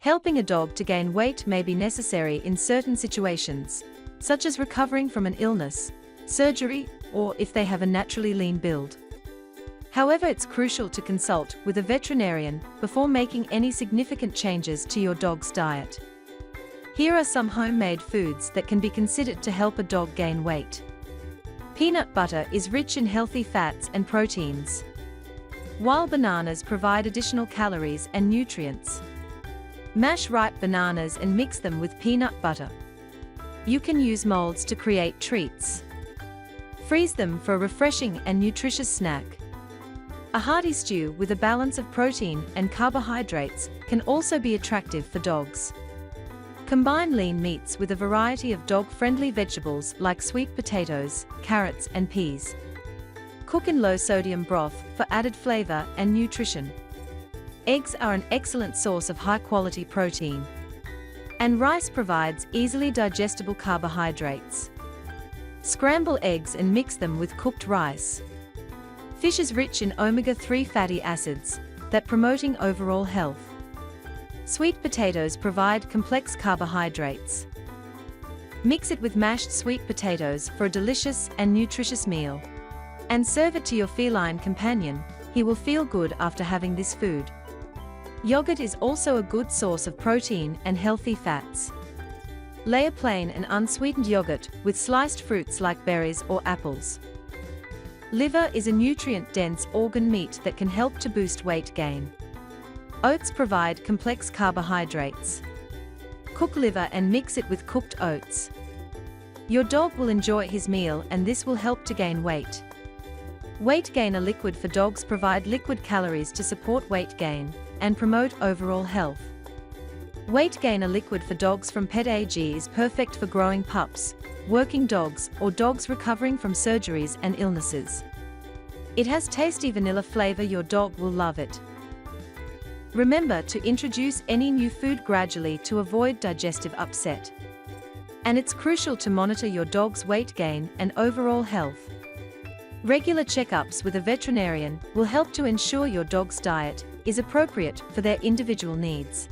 Helping a dog to gain weight may be necessary in certain situations, such as recovering from an illness, surgery, or if they have a naturally lean build. However, it's crucial to consult with a veterinarian before making any significant changes to your dog's diet. Here are some homemade foods that can be considered to help a dog gain weight. Peanut butter is rich in healthy fats and proteins, while bananas provide additional calories and nutrients. Mash ripe bananas and mix them with peanut butter. You can use molds to create treats. Freeze them for a refreshing and nutritious snack. A hearty stew with a balance of protein and carbohydrates can also be attractive for dogs. Combine lean meats with a variety of dog-friendly vegetables like sweet potatoes, carrots, and peas. Cook in low-sodium broth for added flavor and nutrition. Eggs are an excellent source of high-quality protein. And rice provides easily digestible carbohydrates. Scramble eggs and mix them with cooked rice. Fish is rich in omega-3 fatty acids that promoting overall health. Sweet potatoes provide complex carbohydrates. Mix it with mashed sweet potatoes for a delicious and nutritious meal. And serve it to your feline companion. He will feel good after having this food. Yogurt is also a good source of protein and healthy fats. Layer plain and unsweetened yogurt with sliced fruits like berries or apples. Liver is a nutrient-dense organ meat that can help to boost weight gain. Oats provide complex carbohydrates. Cook liver and mix it with cooked oats. Your dog will enjoy his meal and this will help to gain weight. Weight Gainer liquid for dogs provide liquid calories to support weight gain and promote overall health. Weight Gainer liquid for dogs from Pet AG is perfect for growing pups, working dogs, or dogs recovering from surgeries and illnesses. It has tasty vanilla flavor. Your dog will love it. Remember to introduce any new food gradually to avoid digestive upset. And it's crucial to monitor your dog's weight gain and overall health. Regular checkups with a veterinarian will help to ensure your dog's diet is appropriate for their individual needs.